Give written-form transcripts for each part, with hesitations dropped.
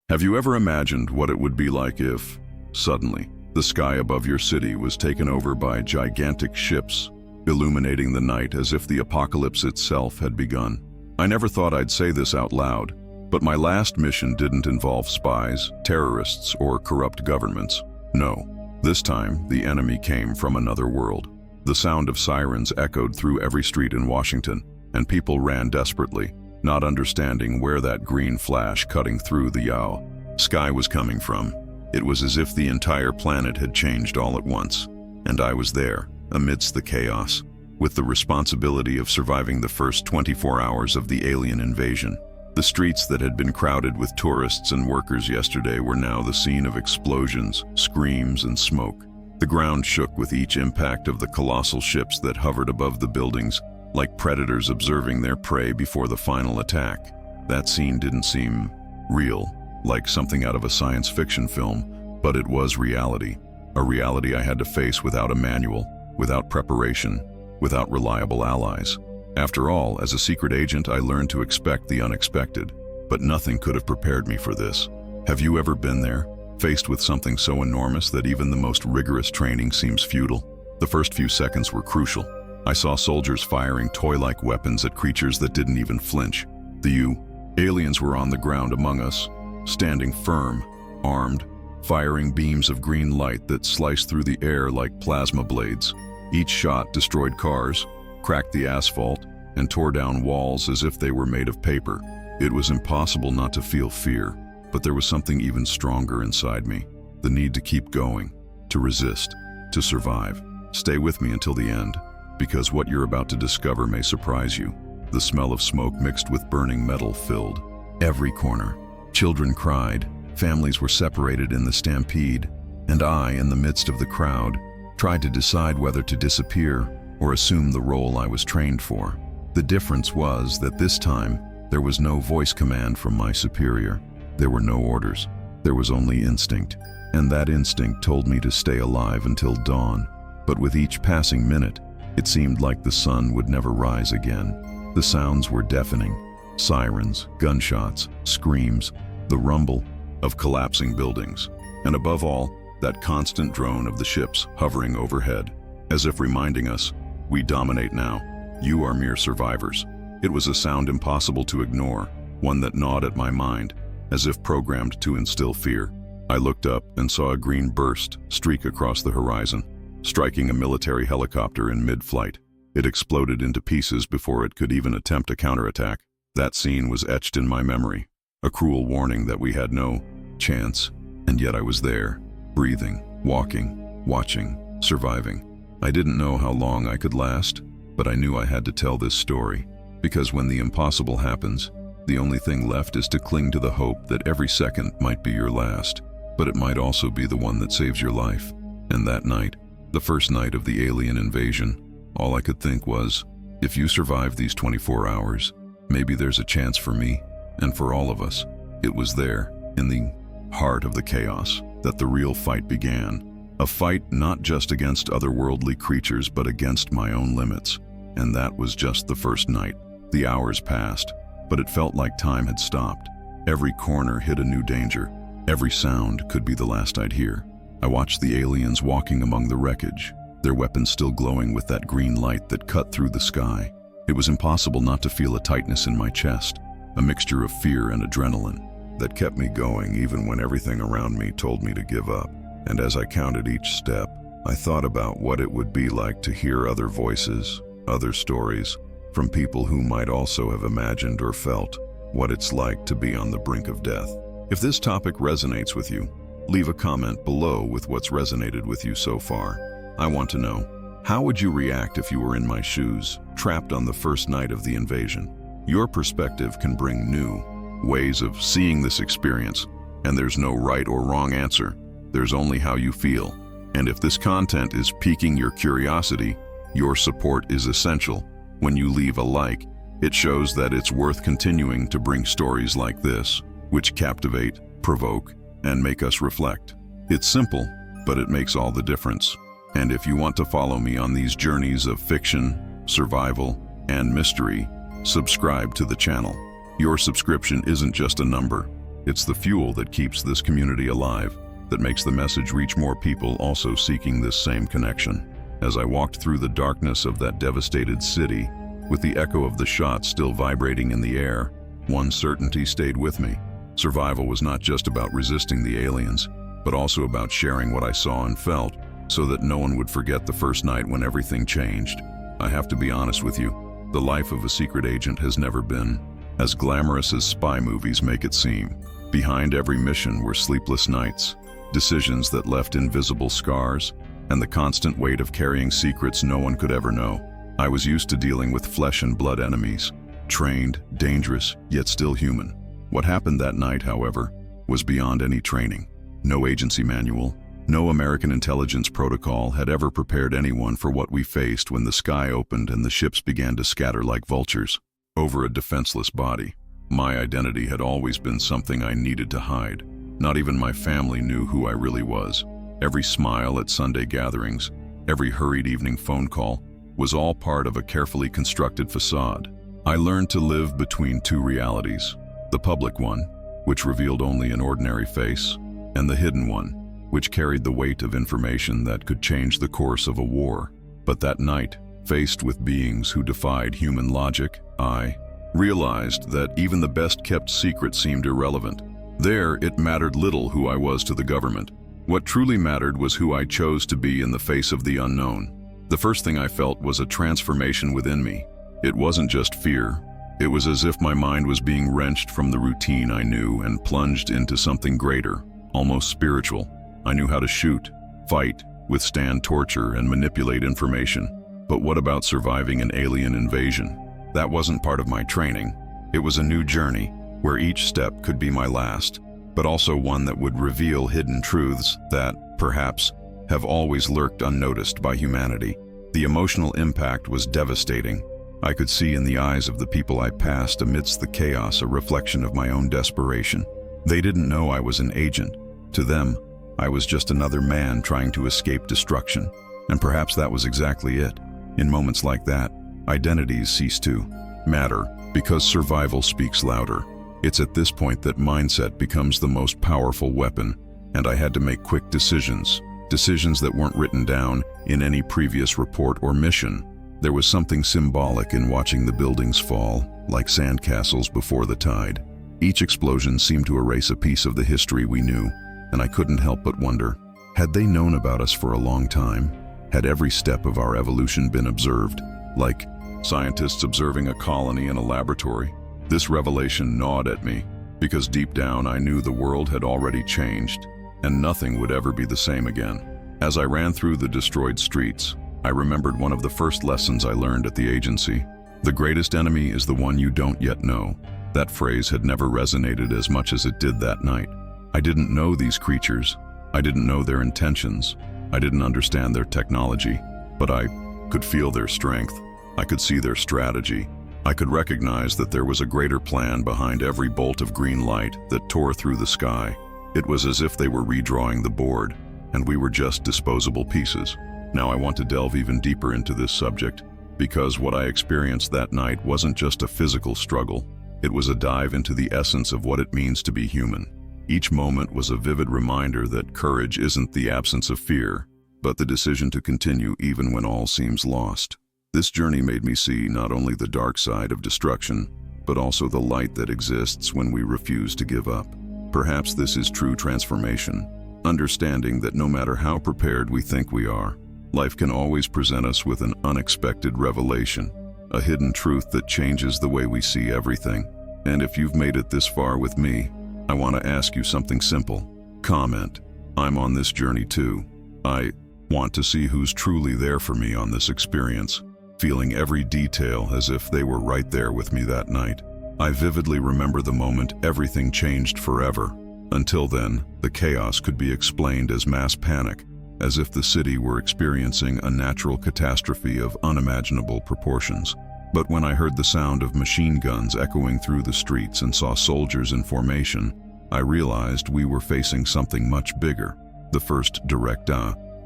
Have you ever imagined what it would be like if, suddenly, the sky above your city was taken over by gigantic ships, illuminating the night as if the apocalypse itself had begun? I never thought I'd say this out loud, but my last mission didn't involve spies, terrorists, or corrupt governments. No, this time the enemy came from another world. The sound of sirens echoed through every street in Washington, and people ran desperately, not understanding where that green flash cutting through the sky was coming from. It was as if the entire planet had changed all at once, and I was there, amidst the chaos, with the responsibility of surviving the first 24 hours of the alien invasion. The streets that had been crowded with tourists and workers yesterday were now the scene of explosions, screams, and smoke. The ground shook with each impact of the colossal ships that hovered above the buildings, like predators observing their prey before the final attack. That scene didn't seem real, like something out of a science fiction film, but it was reality. A reality I had to face without a manual, without preparation, without reliable allies. After all, as a secret agent, I learned to expect the unexpected, but nothing could have prepared me for this. Have you ever been there, faced with something so enormous that even the most rigorous training seems futile? The first few seconds were crucial. I saw soldiers firing toy-like weapons at creatures that didn't even flinch. The aliens were on the ground among us, standing firm, armed, firing beams of green light that sliced through the air like plasma blades. Each shot destroyed cars, cracked the asphalt, and tore down walls as if they were made of paper. It was impossible not to feel fear, but there was something even stronger inside me. The need to keep going, to resist, to survive. Stay with me until the end, because what you're about to discover may surprise you. The smell of smoke mixed with burning metal filled every corner. Children cried, families were separated in the stampede, and I, in the midst of the crowd, tried to decide whether to disappear or assume the role I was trained for. The difference was that this time, there was no voice command from my superior. There were no orders. There was only instinct, and that instinct told me to stay alive until dawn. But with each passing minute, it seemed like the sun would never rise again. The sounds were deafening. Sirens, gunshots, screams, the rumble of collapsing buildings, and above all, that constant drone of the ships hovering overhead, as if reminding us, we dominate now. You are mere survivors. It was a sound impossible to ignore, one that gnawed at my mind, as if programmed to instill fear. I looked up and saw a green burst streak across the horizon, striking a military helicopter in mid-flight. It exploded into pieces before it could even attempt a counterattack. That scene was etched in my memory, a cruel warning that we had no chance, and yet I was there, breathing, walking, watching, surviving. I didn't know how long I could last, but I knew I had to tell this story, because when the impossible happens, the only thing left is to cling to the hope that every second might be your last, but it might also be the one that saves your life. And that night, the first night of the alien invasion, all I could think was, if you survive these 24 hours, maybe there's a chance for me, and for all of us. It was there, in the heart of the chaos, that the real fight began. A fight not just against otherworldly creatures, but against my own limits. And that was just the first night. The hours passed, but it felt like time had stopped. Every corner hid a new danger. Every sound could be the last I'd hear. I watched the aliens walking among the wreckage, their weapons still glowing with that green light that cut through the sky. It was impossible not to feel a tightness in my chest, a mixture of fear and adrenaline that kept me going even when everything around me told me to give up. And as I counted each step, I thought about what it would be like to hear other voices, other stories, from people who might also have imagined or felt what it's like to be on the brink of death. If this topic resonates with you, leave a comment below with what's resonated with you so far. I want to know, how would you react if you were in my shoes, trapped on the first night of the invasion? Your perspective can bring new ways of seeing this experience, and there's no right or wrong answer. There's only how you feel. And if this content is piquing your curiosity, your support is essential. When you leave a like, it shows that it's worth continuing to bring stories like this, which captivate, provoke, and make us reflect. It's simple, but it makes all the difference. And if you want to follow me on these journeys of fiction, survival, and mystery, subscribe to the channel. Your subscription isn't just a number. It's the fuel that keeps this community alive, that makes the message reach more people also seeking this same connection. As I walked through the darkness of that devastated city, with the echo of the shots still vibrating in the air, one certainty stayed with me. Survival was not just about resisting the aliens, but also about sharing what I saw and felt, so that no one would forget the first night when everything changed. I have to be honest with you, the life of a secret agent has never been as glamorous as spy movies make it seem. Behind every mission were sleepless nights, decisions that left invisible scars, and the constant weight of carrying secrets no one could ever know. I was used to dealing with flesh and blood enemies, trained, dangerous, yet still human. What happened that night, however, was beyond any training. No agency manual, no American intelligence protocol had ever prepared anyone for what we faced when the sky opened and the ships began to scatter like vultures over a defenseless body. My identity had always been something I needed to hide. Not even my family knew who I really was. Every smile at Sunday gatherings, every hurried evening phone call, was all part of a carefully constructed facade. I learned to live between two realities, the public one, which revealed only an ordinary face, and the hidden one, which carried the weight of information that could change the course of a war. But that night, faced with beings who defied human logic, I realized that even the best-kept secret seemed irrelevant. There, it mattered little who I was to the government. What truly mattered was who I chose to be in the face of the unknown. The first thing I felt was a transformation within me. It wasn't just fear. It was as if my mind was being wrenched from the routine I knew and plunged into something greater, almost spiritual. I knew how to shoot, fight, withstand torture, and manipulate information. But what about surviving an alien invasion? That wasn't part of my training. It was a new journey, where each step could be my last, but also one that would reveal hidden truths that, perhaps, have always lurked unnoticed by humanity. The emotional impact was devastating. I could see in the eyes of the people I passed amidst the chaos a reflection of my own desperation. They didn't know I was an agent. To them, I was just another man trying to escape destruction. And perhaps that was exactly it. In moments like that, identities cease to matter because survival speaks louder. It's at this point that mindset becomes the most powerful weapon, and I had to make quick decisions that weren't written down in any previous report or mission. There was something symbolic in watching the buildings fall, like sandcastles before the tide. Each explosion seemed to erase a piece of the history we knew, and I couldn't help but wonder, had they known about us for a long time? Had every step of our evolution been observed, like scientists observing a colony in a laboratory? This revelation gnawed at me, because deep down I knew the world had already changed, and nothing would ever be the same again. As I ran through the destroyed streets, I remembered one of the first lessons I learned at the agency. The greatest enemy is the one you don't yet know. That phrase had never resonated as much as it did that night. I didn't know these creatures. I didn't know their intentions. I didn't understand their technology, but I could feel their strength. I could see their strategy. I could recognize that there was a greater plan behind every bolt of green light that tore through the sky. It was as if they were redrawing the board, and we were just disposable pieces. Now I want to delve even deeper into this subject, because what I experienced that night wasn't just a physical struggle. It was a dive into the essence of what it means to be human. Each moment was a vivid reminder that courage isn't the absence of fear, but the decision to continue even when all seems lost. This journey made me see not only the dark side of destruction, but also the light that exists when we refuse to give up. Perhaps this is true transformation, understanding that no matter how prepared we think we are, life can always present us with an unexpected revelation, a hidden truth that changes the way we see everything. And if you've made it this far with me, I want to ask you something simple. Comment. I'm on this journey too. I want to see who's truly there for me on this experience, feeling every detail as if they were right there with me that night. I vividly remember the moment everything changed forever. Until then, the chaos could be explained as mass panic, as if the city were experiencing a natural catastrophe of unimaginable proportions. But when I heard the sound of machine guns echoing through the streets and saw soldiers in formation, I realized we were facing something much bigger. The first direct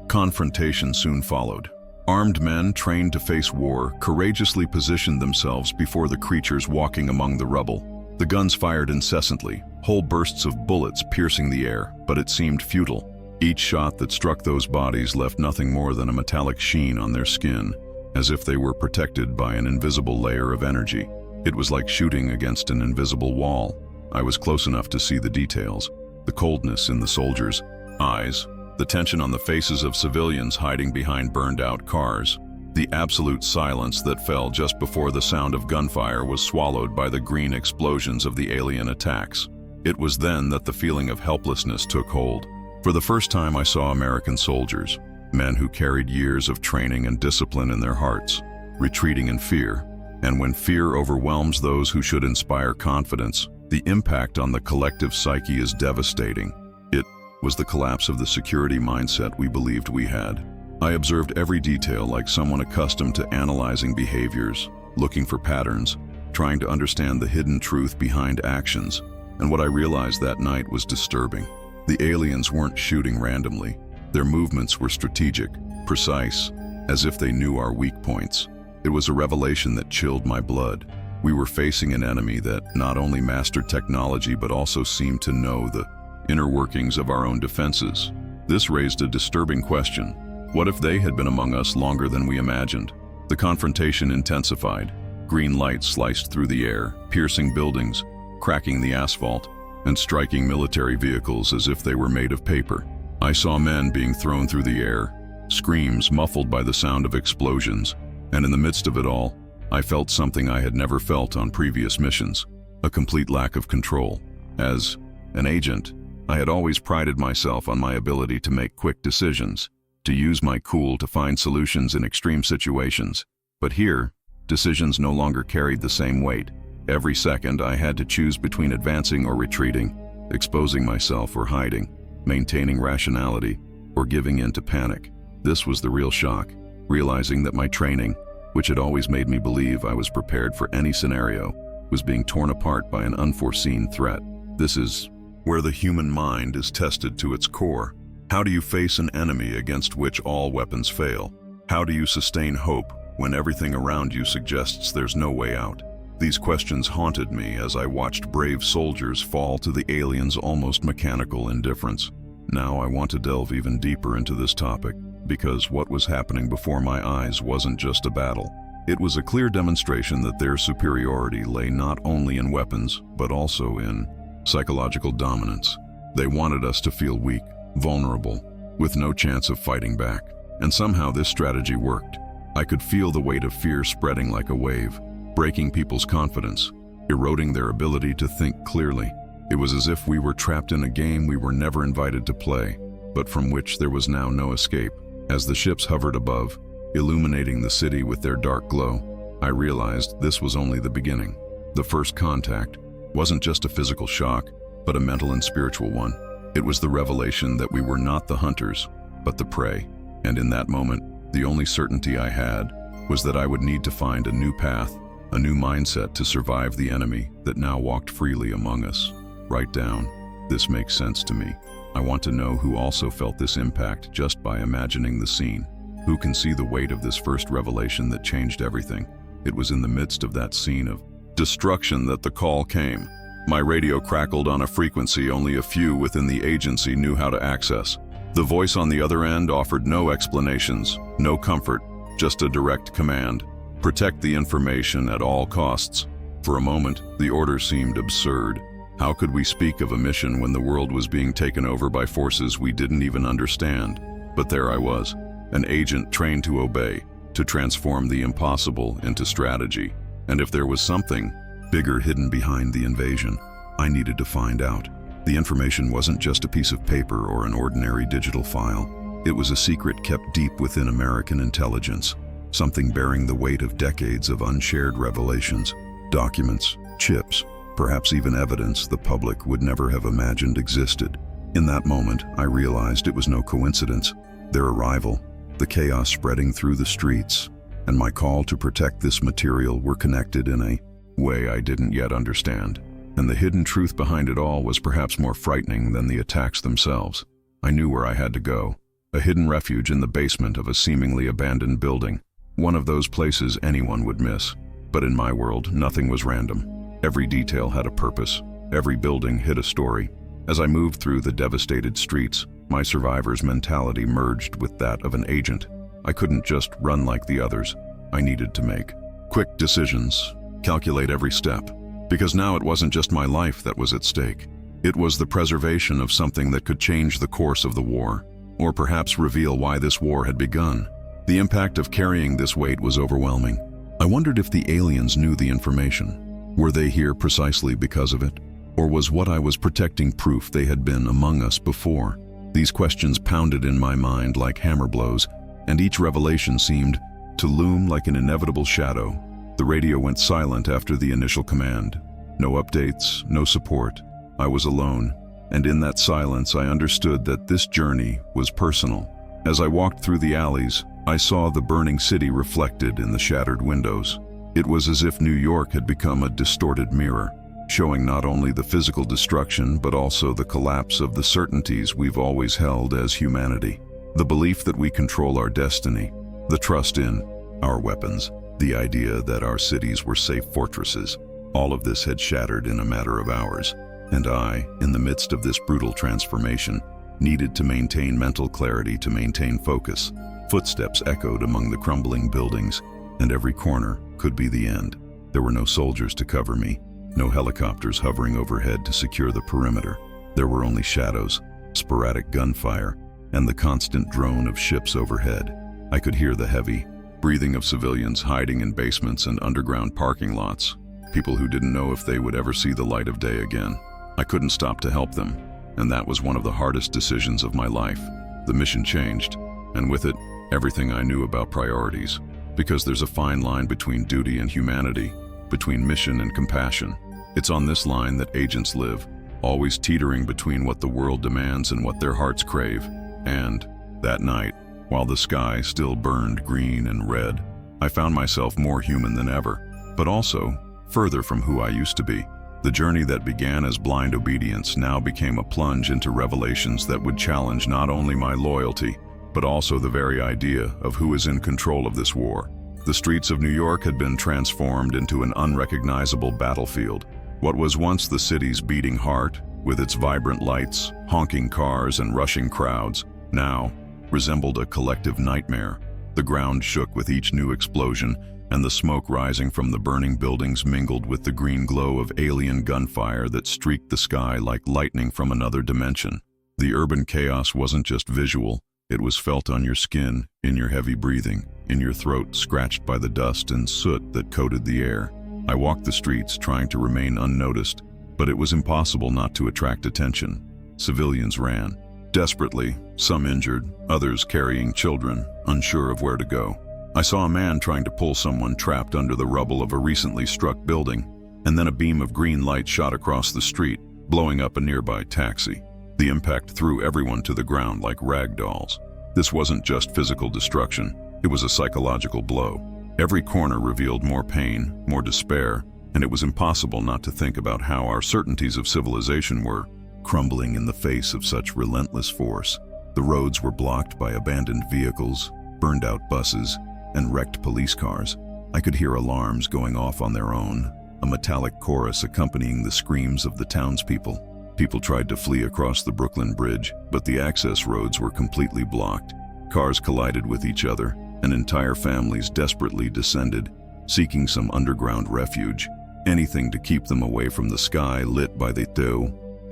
confrontation soon followed. Armed men trained to face war courageously positioned themselves before the creatures walking among the rubble. The guns fired incessantly, whole bursts of bullets piercing the air, but it seemed futile. Each shot that struck those bodies left nothing more than a metallic sheen on their skin, as if they were protected by an invisible layer of energy. It was like shooting against an invisible wall. I was close enough to see the details, the coldness in the soldiers' eyes, the tension on the faces of civilians hiding behind burned-out cars. The absolute silence that fell just before the sound of gunfire was swallowed by the green explosions of the alien attacks. It was then that the feeling of helplessness took hold. For the first time I saw American soldiers, men who carried years of training and discipline in their hearts, retreating in fear. And when fear overwhelms those who should inspire confidence, the impact on the collective psyche is devastating. It was the collapse of the security mindset we believed we had. I observed every detail like someone accustomed to analyzing behaviors, looking for patterns, trying to understand the hidden truth behind actions. And what I realized that night was disturbing. The aliens weren't shooting randomly. Their movements were strategic, precise, as if they knew our weak points. It was a revelation that chilled my blood. We were facing an enemy that not only mastered technology but also seemed to know the inner workings of our own defenses. This raised a disturbing question. What if they had been among us longer than we imagined? The confrontation intensified. Green lights sliced through the air, piercing buildings, cracking the asphalt, and striking military vehicles as if they were made of paper. I saw men being thrown through the air, screams muffled by the sound of explosions, and in the midst of it all, I felt something I had never felt on previous missions, a complete lack of control. As an agent, I had always prided myself on my ability to make quick decisions, to use my cool to find solutions in extreme situations. But here, decisions no longer carried the same weight. Every second I had to choose between advancing or retreating, exposing myself or hiding, maintaining rationality or giving in to panic. This was the real shock, realizing that my training, which had always made me believe I was prepared for any scenario, was being torn apart by an unforeseen threat. This is where the human mind is tested to its core. How do you face an enemy against which all weapons fail? How do you sustain hope when everything around you suggests there's no way out? These questions haunted me as I watched brave soldiers fall to the aliens' almost mechanical indifference. Now I want to delve even deeper into this topic, because what was happening before my eyes wasn't just a battle. It was a clear demonstration that their superiority lay not only in weapons, but also in psychological dominance. They wanted us to feel weak, vulnerable, with no chance of fighting back. And somehow this strategy worked. I could feel the weight of fear spreading like a wave, breaking people's confidence, eroding their ability to think clearly. It was as if we were trapped in a game we were never invited to play, but from which there was now no escape. As the ships hovered above, illuminating the city with their dark glow, I realized this was only the beginning. The first contact wasn't just a physical shock, but a mental and spiritual one. It was the revelation that we were not the hunters, but the prey. And in that moment, the only certainty I had was that I would need to find a new path, a new mindset to survive the enemy that now walked freely among us. Write down, this makes sense to me. I want to know who also felt this impact just by imagining the scene. Who can see the weight of this first revelation that changed everything? It was in the midst of that scene of destruction that the call came. My radio crackled on a frequency only a few within the agency knew how to access. The voice on the other end offered no explanations, no comfort, just a direct command. Protect the information at all costs. For a moment, the order seemed absurd. How could we speak of a mission when the world was being taken over by forces we didn't even understand? But there I was, an agent trained to obey, to transform the impossible into strategy. And if there was something bigger hidden behind the invasion, I needed to find out. The information wasn't just a piece of paper or an ordinary digital file. It was a secret kept deep within American intelligence, something bearing the weight of decades of unshared revelations, documents, chips, perhaps even evidence the public would never have imagined existed. In that moment, I realized it was no coincidence. Their arrival, the chaos spreading through the streets, and my call to protect this material were connected in a way I didn't yet understand. And the hidden truth behind it all was perhaps more frightening than the attacks themselves. I knew where I had to go, a hidden refuge in the basement of a seemingly abandoned building, one of those places anyone would miss. But in my world, nothing was random. Every detail had a purpose, Every building hid a story. As I moved through the devastated streets, my survivor's mentality merged with that of an agent. I couldn't just run like the others. I needed to make quick decisions, calculate every step, because now it wasn't just my life that was at stake. It was the preservation of something that could change the course of the war, or perhaps reveal why this war had begun. The impact of carrying this weight was overwhelming. I wondered if the aliens knew the information. Were they here precisely because of it? Or was what I was protecting proof they had been among us before? These questions pounded in my mind like hammer blows, and each revelation seemed to loom like an inevitable shadow. The radio went silent after the initial command. No updates, no support. I was alone, and in that silence I understood that this journey was personal. As I walked through the alleys, I saw the burning city reflected in the shattered windows. It was as if New York had become a distorted mirror, showing not only the physical destruction but also the collapse of the certainties we've always held as humanity. The belief that we control our destiny, the trust in our weapons, the idea that our cities were safe fortresses, all of this had shattered in a matter of hours. And I, in the midst of this brutal transformation, needed to maintain mental clarity, to maintain focus. Footsteps echoed among the crumbling buildings, and every corner could be the end. There were no soldiers to cover me, no helicopters hovering overhead to secure the perimeter. There were only shadows, sporadic gunfire, and the constant drone of ships overhead. I could hear the heavy breathing of civilians hiding in basements and underground parking lots, people who didn't know if they would ever see the light of day again. I couldn't stop to help them, and that was one of the hardest decisions of my life. The mission changed, and with it, everything I knew about priorities, because there's a fine line between duty and humanity, between mission and compassion. It's on this line that agents live, always teetering between what the world demands and what their hearts crave. And that night, while the sky still burned green and red, I found myself more human than ever, but also further from who I used to be. The journey that began as blind obedience now became a plunge into revelations that would challenge not only my loyalty, but also the very idea of who is in control of this war. The streets of New York had been transformed into an unrecognizable battlefield. What was once the city's beating heart, with its vibrant lights, honking cars, and rushing crowds, now resembled a collective nightmare. The ground shook with each new explosion, and the smoke rising from the burning buildings mingled with the green glow of alien gunfire that streaked the sky like lightning from another dimension. The urban chaos wasn't just visual, it was felt on your skin, in your heavy breathing, in your throat scratched by the dust and soot that coated the air. I walked the streets trying to remain unnoticed, but it was impossible not to attract attention. Civilians ran, desperately, some injured, others carrying children, unsure of where to go. I saw a man trying to pull someone trapped under the rubble of a recently struck building, and then a beam of green light shot across the street, blowing up a nearby taxi. The impact threw everyone to the ground like rag dolls. This wasn't just physical destruction, it was a psychological blow. Every corner revealed more pain, more despair, and it was impossible not to think about how our certainties of civilization were crumbling in the face of such relentless force. The roads were blocked by abandoned vehicles, burned-out buses, and wrecked police cars. I could hear alarms going off on their own, a metallic chorus accompanying the screams of the townspeople. People tried to flee across the Brooklyn Bridge, but the access roads were completely blocked. Cars collided with each other, and entire families desperately descended, seeking some underground refuge, anything to keep them away from the sky lit by the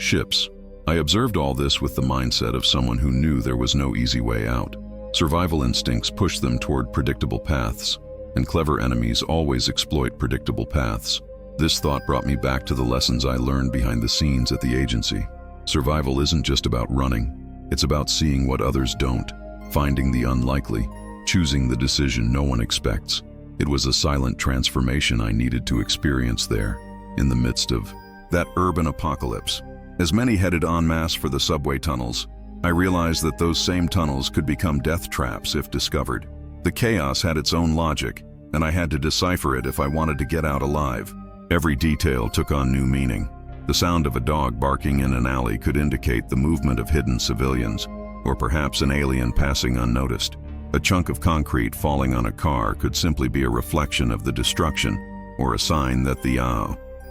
ships. I observed all this with the mindset of someone who knew there was no easy way out. Survival instincts push them toward predictable paths, and clever enemies always exploit predictable paths. This thought brought me back to the lessons I learned behind the scenes at the agency. Survival isn't just about running, it's about seeing what others don't, finding the unlikely, choosing the decision no one expects. It was a silent transformation I needed to experience there, in the midst of that urban apocalypse. As many headed en masse for the subway tunnels, I realized that those same tunnels could become death traps if discovered. The chaos had its own logic, and I had to decipher it if I wanted to get out alive. Every detail took on new meaning. The sound of a dog barking in an alley could indicate the movement of hidden civilians, or perhaps an alien passing unnoticed. A chunk of concrete falling on a car could simply be a reflection of the destruction, or a sign that the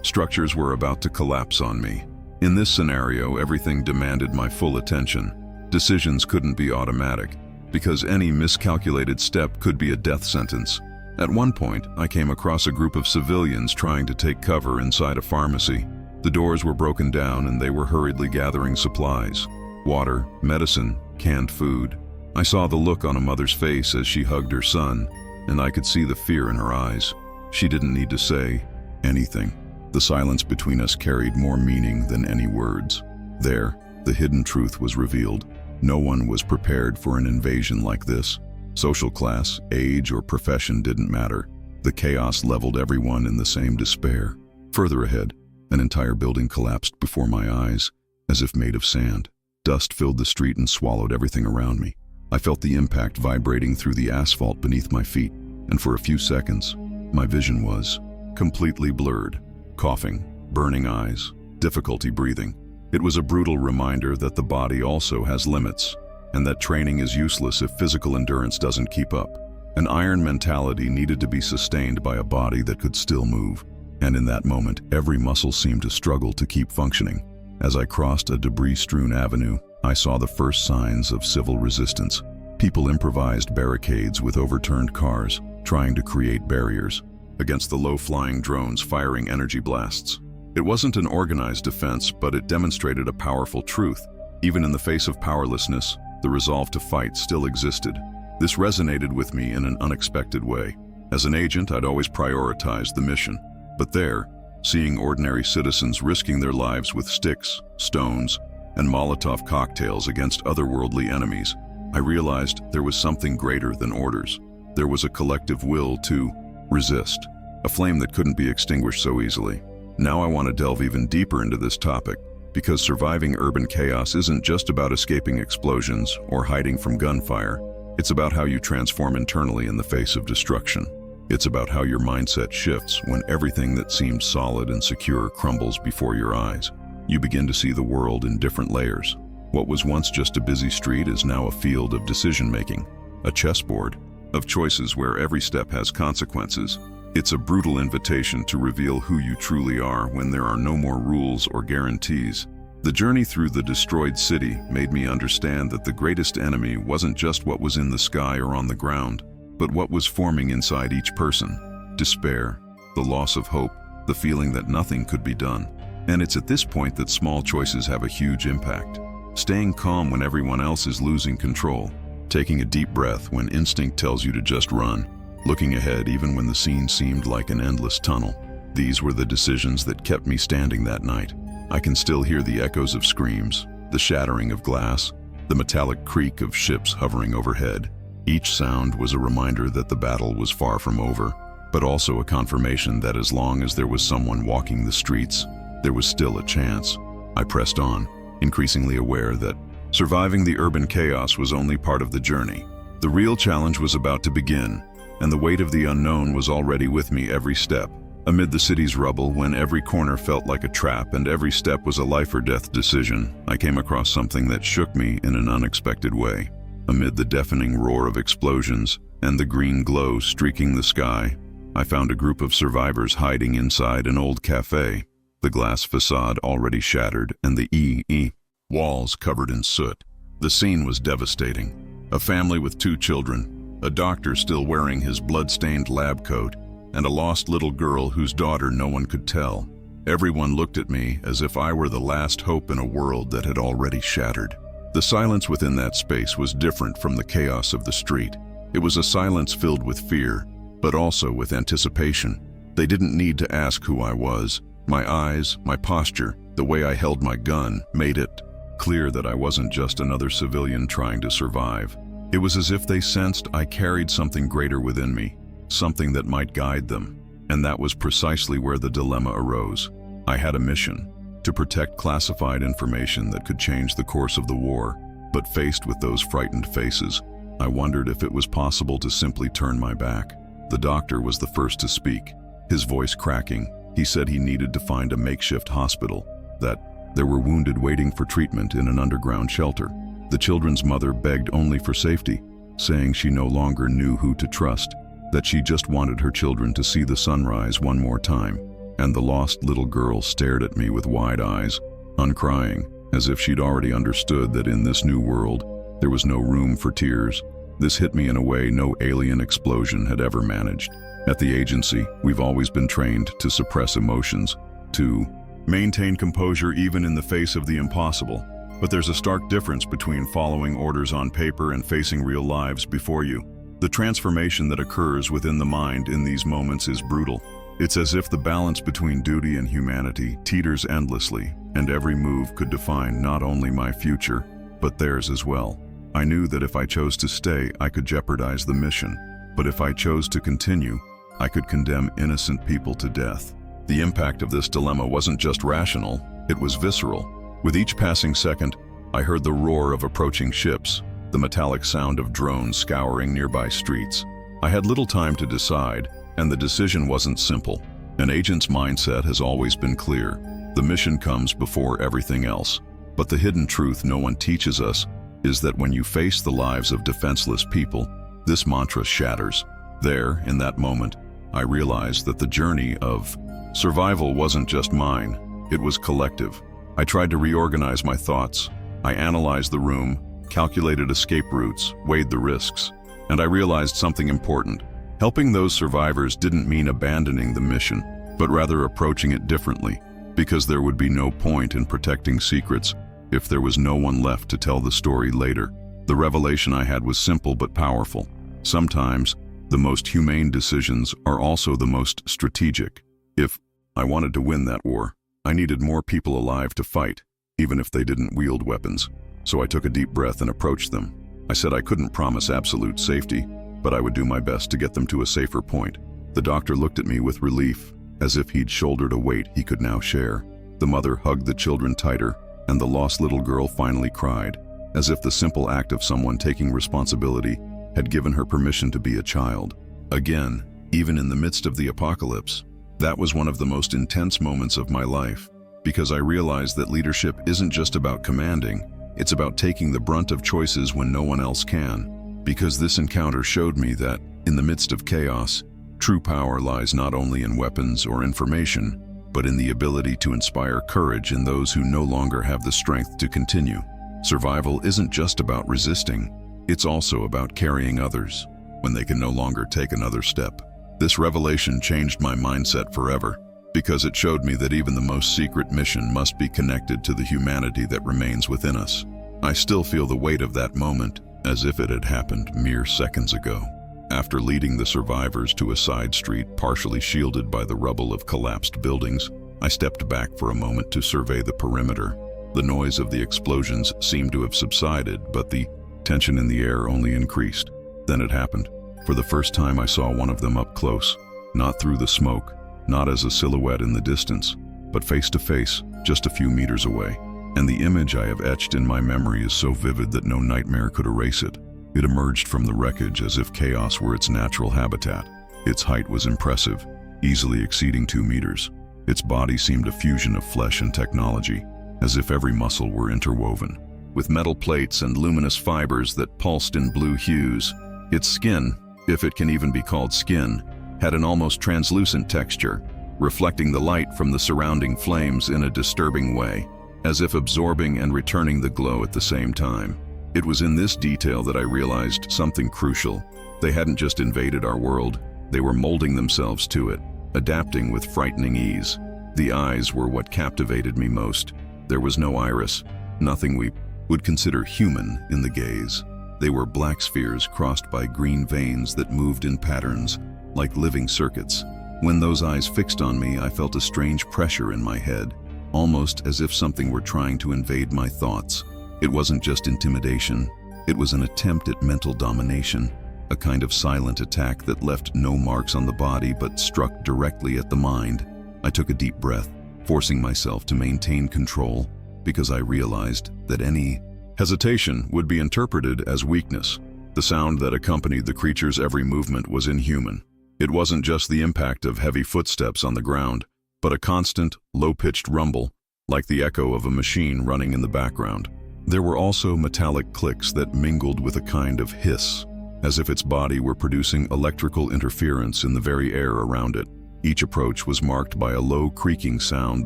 Structures were about to collapse on me. In this scenario, everything demanded my full attention. Decisions couldn't be automatic, because any miscalculated step could be a death sentence. At one point, I came across a group of civilians trying to take cover inside a pharmacy. The doors were broken down and they were hurriedly gathering supplies. Water, medicine, canned food. I saw the look on a mother's face as she hugged her son, and I could see the fear in her eyes. She didn't need to say anything. The silence between us carried more meaning than any words. There, the hidden truth was revealed. No one was prepared for an invasion like this. Social class, age, or profession didn't matter. The chaos leveled everyone in the same despair. Further ahead, an entire building collapsed before my eyes, as if made of sand. Dust filled the street and swallowed everything around me. I felt the impact vibrating through the asphalt beneath my feet, and for a few seconds, my vision was completely blurred. Coughing, burning eyes, difficulty breathing. It was a brutal reminder that the body also has limits, and that training is useless if physical endurance doesn't keep up. An iron mentality needed to be sustained by a body that could still move, and in that moment, every muscle seemed to struggle to keep functioning. As I crossed a debris-strewn avenue, I saw the first signs of civil resistance. People improvised barricades with overturned cars, trying to create barriers against the low-flying drones firing energy blasts. It wasn't an organized defense, but it demonstrated a powerful truth. Even in the face of powerlessness, the resolve to fight still existed. This resonated with me in an unexpected way. As an agent, I'd always prioritized the mission. But there, seeing ordinary citizens risking their lives with sticks, stones, and Molotov cocktails against otherworldly enemies, I realized there was something greater than orders. There was a collective will to resist, a flame that couldn't be extinguished so easily. Now I want to delve even deeper into this topic, because surviving urban chaos isn't just about escaping explosions or hiding from gunfire. It's about how you transform internally in the face of destruction. It's about how your mindset shifts when everything that seemed solid and secure crumbles before your eyes. You begin to see the world in different layers. What was once just a busy street is now a field of decision-making, a chessboard of choices where every step has consequences. It's a brutal invitation to reveal who you truly are when there are no more rules or guarantees. The journey through the destroyed city made me understand that the greatest enemy wasn't just what was in the sky or on the ground, but what was forming inside each person. Despair, the loss of hope, the feeling that nothing could be done. And it's at this point that small choices have a huge impact. Staying calm when everyone else is losing control. Taking a deep breath when instinct tells you to just run. Looking ahead even when the scene seemed like an endless tunnel. These were the decisions that kept me standing that night. I can still hear the echoes of screams, the shattering of glass, the metallic creak of ships hovering overhead. Each sound was a reminder that the battle was far from over, but also a confirmation that as long as there was someone walking the streets, there was still a chance. I pressed on, increasingly aware that surviving the urban chaos was only part of the journey. The real challenge was about to begin, and the weight of the unknown was already with me every step. Amid the city's rubble, when every corner felt like a trap and every step was a life or death decision, I came across something that shook me in an unexpected way. Amid the deafening roar of explosions and the green glow streaking the sky, I found a group of survivors hiding inside an old cafe, the glass facade already shattered and the walls covered in soot. The scene was devastating. A family with 2 children, a doctor still wearing his blood-stained lab coat, and a lost little girl whose daughter no one could tell. Everyone looked at me as if I were the last hope in a world that had already shattered. The silence within that space was different from the chaos of the street. It was a silence filled with fear, but also with anticipation. They didn't need to ask who I was. My eyes, my posture, the way I held my gun made it clear that I wasn't just another civilian trying to survive. It was as if they sensed I carried something greater within me, something that might guide them. And that was precisely where the dilemma arose. I had a mission, to protect classified information that could change the course of the war. But faced with those frightened faces, I wondered if it was possible to simply turn my back. The doctor was the first to speak, his voice cracking. He said he needed to find a makeshift hospital, that there were wounded waiting for treatment in an underground shelter. The children's mother begged only for safety, saying she no longer knew who to trust, that she just wanted her children to see the sunrise one more time. and the lost little girl stared at me with wide eyes, uncrying, as if she'd already understood that in this new world, there was no room for tears. This hit me in a way no alien explosion had ever managed. At the agency, we've always been trained to suppress emotions, to maintain composure even in the face of the impossible. But there's a stark difference between following orders on paper and facing real lives before you. The transformation that occurs within the mind in these moments is brutal. It's as if the balance between duty and humanity teeters endlessly, and every move could define not only my future, but theirs as well. I knew that if I chose to stay, I could jeopardize the mission, but if I chose to continue, I could condemn innocent people to death. The impact of this dilemma wasn't just rational, it was visceral. With each passing second, I heard the roar of approaching ships, the metallic sound of drones scouring nearby streets. I had little time to decide, and the decision wasn't simple. An agent's mindset has always been clear. The mission comes before everything else. But the hidden truth no one teaches us is that when you face the lives of defenseless people, this mantra shatters. There, in that moment, I realized that the journey of survival wasn't just mine, it was collective. I tried to reorganize my thoughts. I analyzed the room, calculated escape routes, weighed the risks, and I realized something important. Helping those survivors didn't mean abandoning the mission, but rather approaching it differently, because there would be no point in protecting secrets if there was no one left to tell the story later. The revelation I had was simple but powerful. Sometimes, the most humane decisions are also the most strategic. If I wanted to win that war, I needed more people alive to fight, even if they didn't wield weapons. So I took a deep breath and approached them. I said I couldn't promise absolute safety, but I would do my best to get them to a safer point. The doctor looked at me with relief, as if he'd shouldered a weight he could now share. The mother hugged the children tighter, and the lost little girl finally cried, as if the simple act of someone taking responsibility had given her permission to be a child. Again, even in the midst of the apocalypse, that was one of the most intense moments of my life, because I realized that leadership isn't just about commanding, it's about taking the brunt of choices when no one else can. Because this encounter showed me that, in the midst of chaos, true power lies not only in weapons or information, but in the ability to inspire courage in those who no longer have the strength to continue. Survival isn't just about resisting, it's also about carrying others when they can no longer take another step. This revelation changed my mindset forever, because it showed me that even the most secret mission must be connected to the humanity that remains within us. I still feel the weight of that moment, as if it had happened mere seconds ago. After leading the survivors to a side street partially shielded by the rubble of collapsed buildings, I stepped back for a moment to survey the perimeter. The noise of the explosions seemed to have subsided, but the tension in the air only increased. Then it happened. For the first time I saw one of them up close, not through the smoke, not as a silhouette in the distance, but face to face, just a few meters away. And the image I have etched in my memory is so vivid that no nightmare could erase it. It emerged from the wreckage as if chaos were its natural habitat. Its height was impressive, easily exceeding 2 meters. Its body seemed a fusion of flesh and technology, as if every muscle were interwoven, with metal plates and luminous fibers that pulsed in blue hues. Its skin, if it can even be called skin, had an almost translucent texture, reflecting the light from the surrounding flames in a disturbing way, as if absorbing and returning the glow at the same time. It was in this detail that I realized something crucial. They hadn't just invaded our world, they were molding themselves to it, adapting with frightening ease. The eyes were what captivated me most. There was no iris, nothing we would consider human in the gaze. They were black spheres crossed by green veins that moved in patterns, like living circuits. When those eyes fixed on me, I felt a strange pressure in my head, almost as if something were trying to invade my thoughts. It wasn't just intimidation, it was an attempt at mental domination, a kind of silent attack that left no marks on the body but struck directly at the mind. I took a deep breath, forcing myself to maintain control, because I realized that any hesitation would be interpreted as weakness. The sound that accompanied the creature's every movement was inhuman. It wasn't just the impact of heavy footsteps on the ground, but a constant, low-pitched rumble, like the echo of a machine running in the background. There were also metallic clicks that mingled with a kind of hiss, as if its body were producing electrical interference in the very air around it. Each approach was marked by a low creaking sound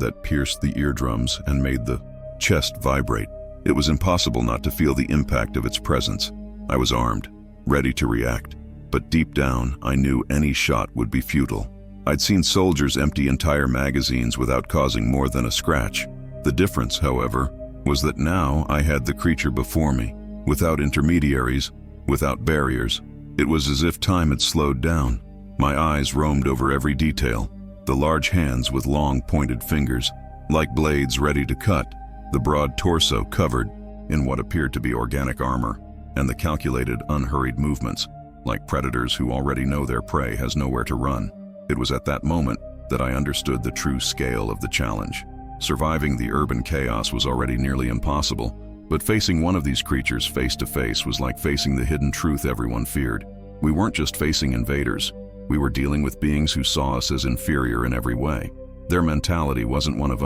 that pierced the eardrums and made the chest vibrate. It was impossible not to feel the impact of its presence. I was armed, ready to react, but deep down, I knew any shot would be futile. I'd seen soldiers empty entire magazines without causing more than a scratch. The difference, however, was that now I had the creature before me, without intermediaries, without barriers. It was as if time had slowed down. My eyes roamed over every detail, the large hands with long pointed fingers, like blades ready to cut, the broad torso covered in what appeared to be organic armor, and the calculated, unhurried movements, like predators who already know their prey has nowhere to run. It was at that moment that I understood the true scale of the challenge. Surviving the urban chaos was already nearly impossible, but facing one of these creatures face to face was like facing the hidden truth everyone feared. We weren't just facing invaders. We were dealing with beings who saw us as inferior in every way. Their mentality wasn't one of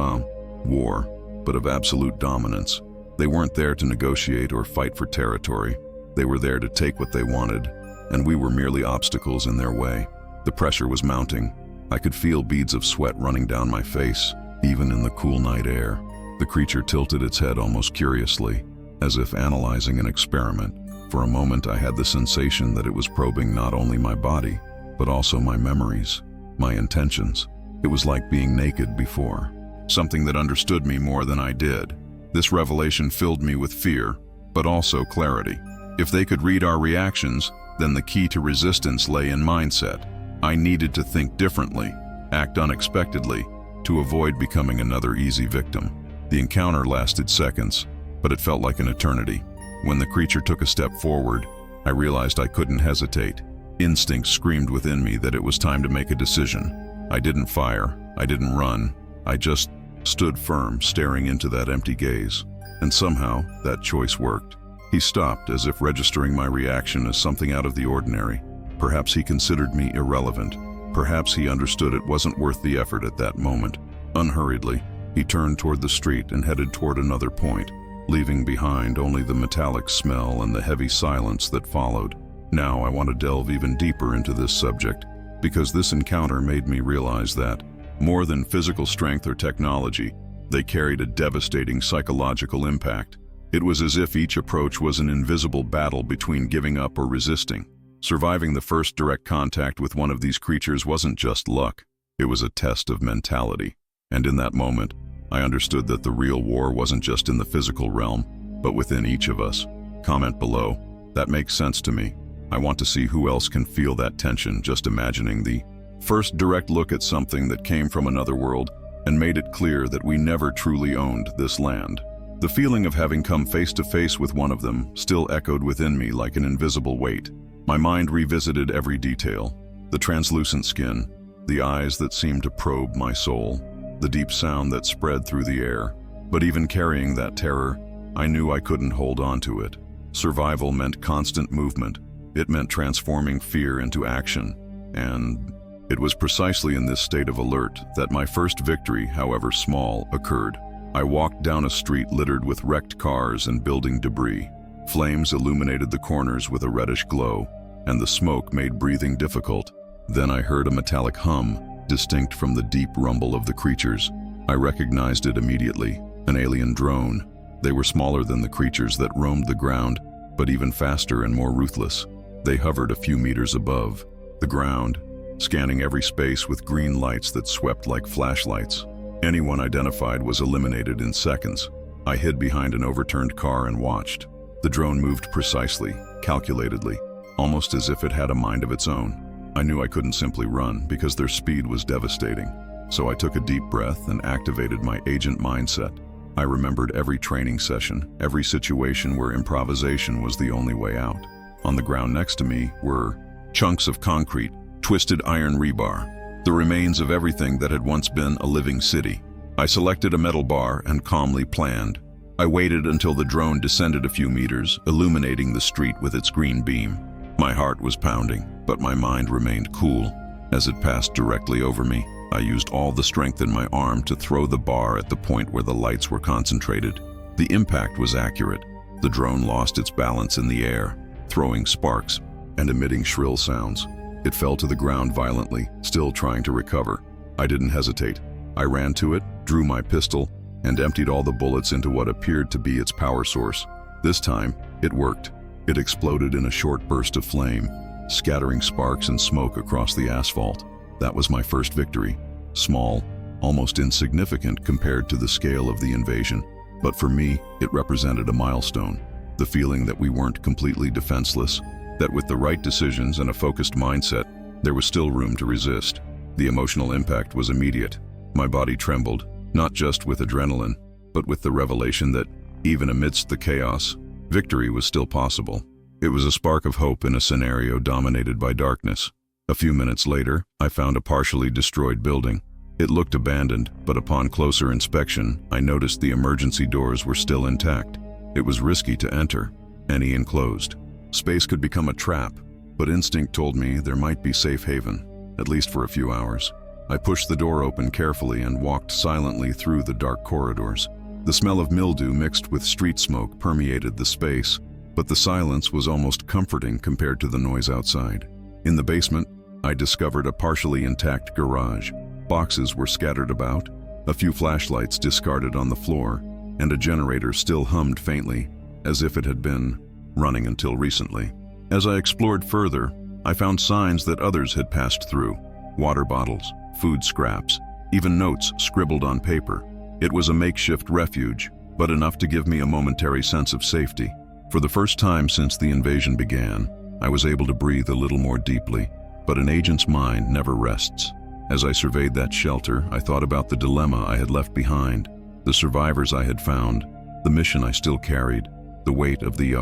war, but of absolute dominance. They weren't there to negotiate or fight for territory. They were there to take what they wanted, and we were merely obstacles in their way. The pressure was mounting. I could feel beads of sweat running down my face, even in the cool night air. The creature tilted its head almost curiously, as if analyzing an experiment. For a moment I had the sensation that it was probing not only my body, but also my memories, my intentions. It was like being naked before, something that understood me more than I did. This revelation filled me with fear, but also clarity. If they could read our reactions, then the key to resistance lay in mindset. I needed to think differently, act unexpectedly, to avoid becoming another easy victim. The encounter lasted seconds, but it felt like an eternity. When the creature took a step forward, I realized I couldn't hesitate. Instinct screamed within me that it was time to make a decision. I didn't fire, I didn't run, I just stood firm, staring into that empty gaze. And somehow, that choice worked. He stopped, as if registering my reaction as something out of the ordinary. Perhaps he considered me irrelevant. Perhaps he understood it wasn't worth the effort at that moment. Unhurriedly, he turned toward the street and headed toward another point, leaving behind only the metallic smell and the heavy silence that followed. Now I want to delve even deeper into this subject, because this encounter made me realize that, more than physical strength or technology, they carried a devastating psychological impact. It was as if each approach was an invisible battle between giving up or resisting. Surviving the first direct contact with one of these creatures wasn't just luck. It was a test of mentality. And in that moment, I understood that the real war wasn't just in the physical realm, but within each of us. Comment below. That makes sense to me. I want to see who else can feel that tension just imagining the first direct look at something that came from another world and made it clear that we never truly owned this land. The feeling of having come face to face with one of them still echoed within me like an invisible weight. My mind revisited every detail: the translucent skin, the eyes that seemed to probe my soul, the deep sound that spread through the air. But even carrying that terror, I knew I couldn't hold on to it. Survival meant constant movement. It meant transforming fear into action. And it was precisely in this state of alert that my first victory, however small, occurred. I walked down a street littered with wrecked cars and building debris. Flames illuminated the corners with a reddish glow, and the smoke made breathing difficult. Then I heard a metallic hum, distinct from the deep rumble of the creatures. I recognized it immediately: an alien drone. They were smaller than the creatures that roamed the ground, but even faster and more ruthless. They hovered a few meters above the ground, scanning every space with green lights that swept like flashlights. Anyone identified was eliminated in seconds. I hid behind an overturned car and watched. The drone moved precisely, calculatedly, almost as if it had a mind of its own. I knew I couldn't simply run because their speed was devastating. So I took a deep breath and activated my agent mindset. I remembered every training session, every situation where improvisation was the only way out. On the ground next to me were chunks of concrete, twisted iron rebar, the remains of everything that had once been a living city. I selected a metal bar and calmly planned. I waited until the drone descended a few meters, illuminating the street with its green beam. My heart was pounding, but my mind remained cool. As it passed directly over me, I used all the strength in my arm to throw the bar at the point where the lights were concentrated. The impact was accurate. The drone lost its balance in the air, throwing sparks and emitting shrill sounds. It fell to the ground violently, still trying to recover. I didn't hesitate. I ran to it, drew my pistol, and emptied all the bullets into what appeared to be its power source. This time, it worked. It exploded in a short burst of flame, scattering sparks and smoke across the asphalt. That was my first victory. Small, almost insignificant compared to the scale of the invasion. But for me, it represented a milestone. The feeling that we weren't completely defenseless, that with the right decisions and a focused mindset, there was still room to resist. The emotional impact was immediate. My body trembled, not just with adrenaline, but with the revelation that, even amidst the chaos, victory was still possible. It was a spark of hope in a scenario dominated by darkness. A few minutes later, I found a partially destroyed building. It looked abandoned, but upon closer inspection, I noticed the emergency doors were still intact. It was risky to enter, any enclosed. Space could become a trap, but instinct told me there might be safe haven, at least for a few hours. I pushed the door open carefully and walked silently through the dark corridors. The smell of mildew mixed with street smoke permeated the space, but the silence was almost comforting compared to the noise outside. In the basement, I discovered a partially intact garage. Boxes were scattered about, a few flashlights discarded on the floor, and a generator still hummed faintly, as if it had been running until recently. As I explored further, I found signs that others had passed through. Water bottles, food scraps, even notes scribbled on paper. It was a makeshift refuge, but enough to give me a momentary sense of safety. For the first time since the invasion began, I was able to breathe a little more deeply, but an agent's mind never rests. As I surveyed that shelter, I thought about the dilemma I had left behind, the survivors I had found, the mission I still carried, the weight of the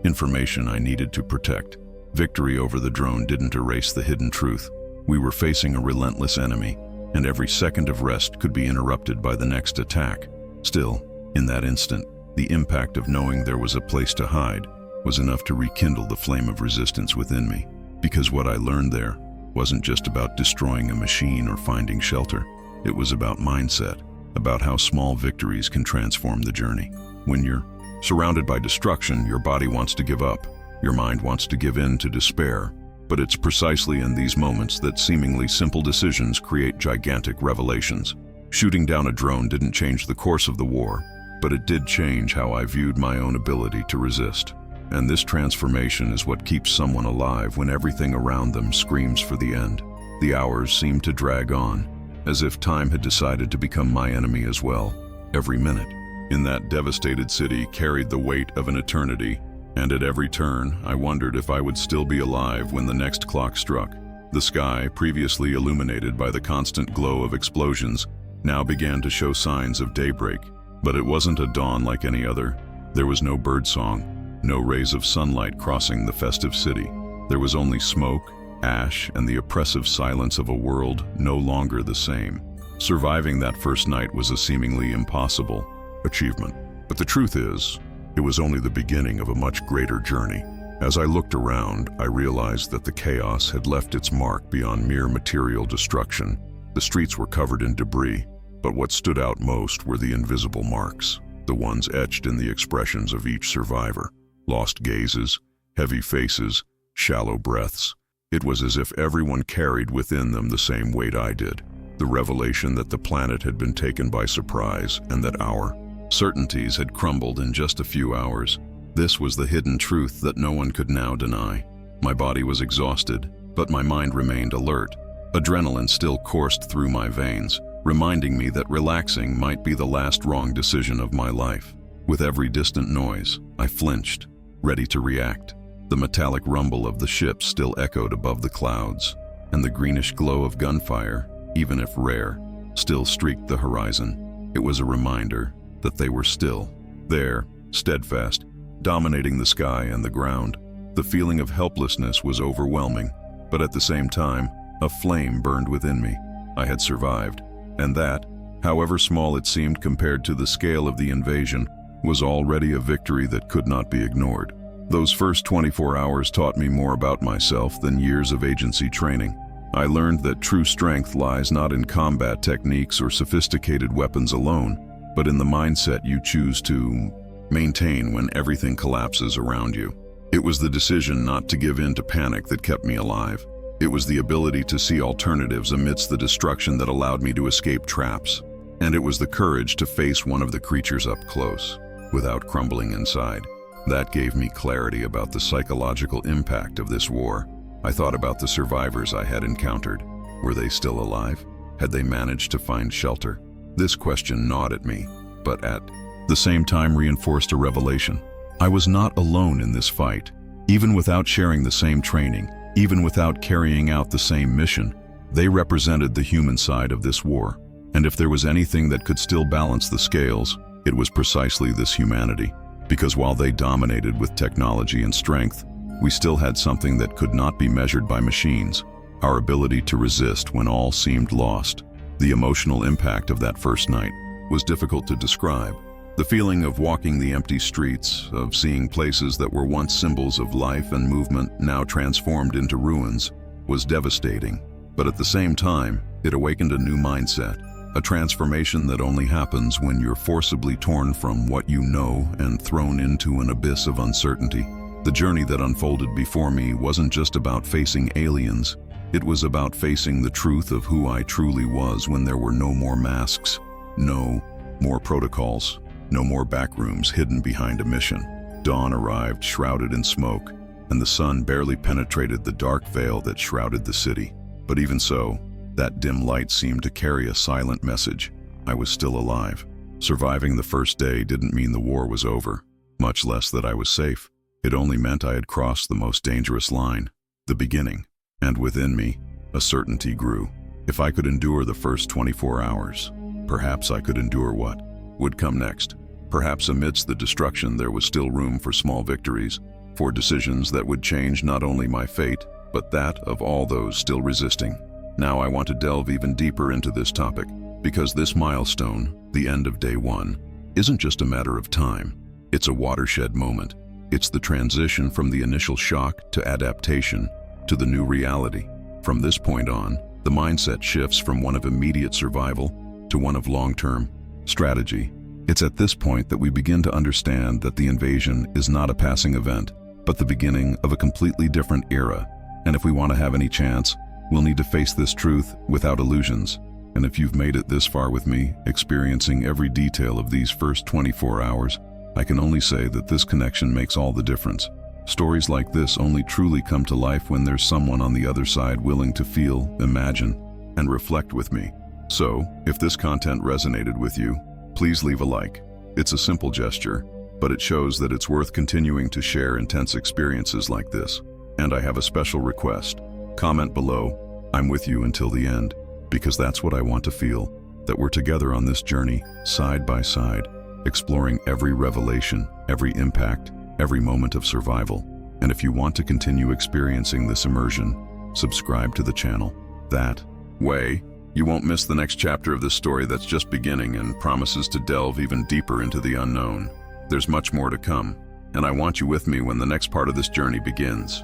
information I needed to protect. Victory over the drone didn't erase the hidden truth. We were facing a relentless enemy, and every second of rest could be interrupted by the next attack. Still, in that instant, the impact of knowing there was a place to hide was enough to rekindle the flame of resistance within me, because what I learned there wasn't just about destroying a machine or finding shelter. It was about mindset, about how small victories can transform the journey. When you're surrounded by destruction, your body wants to give up, your mind wants to give in to despair. But it's precisely in these moments that seemingly simple decisions create gigantic revelations. Shooting down a drone didn't change the course of the war, but it did change how I viewed my own ability to resist. And this transformation is what keeps someone alive when everything around them screams for the end. The hours seemed to drag on, as if time had decided to become my enemy as well. Every minute in that devastated city carried the weight of an eternity, and at every turn, I wondered if I would still be alive when the next clock struck. The sky, previously illuminated by the constant glow of explosions, now began to show signs of daybreak. But it wasn't a dawn like any other. There was no birdsong, no rays of sunlight crossing the festive city. There was only smoke, ash, and the oppressive silence of a world no longer the same. Surviving that first night was a seemingly impossible achievement. But the truth is, it was only the beginning of a much greater journey. As I looked around, I realized that the chaos had left its mark beyond mere material destruction. The streets were covered in debris, but what stood out most were the invisible marks, the ones etched in the expressions of each survivor. Lost gazes, heavy faces, shallow breaths. It was as if everyone carried within them the same weight I did, the revelation that the planet had been taken by surprise and that our certainties had crumbled in just a few hours. This was the hidden truth that no one could now deny. My body was exhausted, but my mind remained alert. Adrenaline still coursed through my veins, reminding me that relaxing might be the last wrong decision of my life. With every distant noise, I flinched, ready to react. The metallic rumble of the ship still echoed above the clouds, and the greenish glow of gunfire, even if rare, still streaked the horizon. It was a reminder that they were still there, steadfast, dominating the sky and the ground. The feeling of helplessness was overwhelming, but at the same time, a flame burned within me. I had survived, and that, however small it seemed compared to the scale of the invasion, was already a victory that could not be ignored. Those first 24 hours taught me more about myself than years of agency training. I learned that true strength lies not in combat techniques or sophisticated weapons alone, but in the mindset you choose to maintain when everything collapses around you. It was the decision not to give in to panic that kept me alive. It was the ability to see alternatives amidst the destruction that allowed me to escape traps. And it was the courage to face one of the creatures up close, without crumbling inside. That gave me clarity about the psychological impact of this war. I thought about the survivors I had encountered. Were they still alive? Had they managed to find shelter? This question gnawed at me, but at the same time reinforced a revelation. I was not alone in this fight. Even without sharing the same training, even without carrying out the same mission, they represented the human side of this war. And if there was anything that could still balance the scales, it was precisely this humanity. Because while they dominated with technology and strength, we still had something that could not be measured by machines: our ability to resist when all seemed lost. The emotional impact of that first night was difficult to describe. The feeling of walking the empty streets, of seeing places that were once symbols of life and movement now transformed into ruins, was devastating. But at the same time, it awakened a new mindset, a transformation that only happens when you're forcibly torn from what you know and thrown into an abyss of uncertainty. The journey that unfolded before me wasn't just about facing aliens. It was about facing the truth of who I truly was when there were no more masks, no more protocols, no more backrooms hidden behind a mission. Dawn arrived shrouded in smoke, and the sun barely penetrated the dark veil that shrouded the city. But even so, that dim light seemed to carry a silent message. I was still alive. Surviving the first day didn't mean the war was over, much less that I was safe. It only meant I had crossed the most dangerous line, the beginning. And within me, a certainty grew. If I could endure the first 24 hours, perhaps I could endure what would come next. Perhaps amidst the destruction there was still room for small victories, for decisions that would change not only my fate, but that of all those still resisting. Now I want to delve even deeper into this topic, because this milestone, the end of day one, isn't just a matter of time. It's a watershed moment. It's the transition from the initial shock to adaptation to the new reality. From this point on, the mindset shifts from one of immediate survival to one of long-term strategy. It's at this point that we begin to understand that the invasion is not a passing event, but the beginning of a completely different era. And if we want to have any chance, we'll need to face this truth without illusions. And if you've made it this far with me, experiencing every detail of these first 24 hours, I can only say that this connection makes all the difference. Stories like this only truly come to life when there's someone on the other side willing to feel, imagine, and reflect with me. So, if this content resonated with you, please leave a like. It's a simple gesture, but it shows that it's worth continuing to share intense experiences like this. And I have a special request. Comment below, "I'm with you until the end," because that's what I want to feel, that we're together on this journey, side by side, exploring every revelation, every impact, every moment of survival. And if you want to continue experiencing this immersion, subscribe to the channel. That way, you won't miss the next chapter of this story that's just beginning and promises to delve even deeper into the unknown. There's much more to come, and I want you with me when the next part of this journey begins.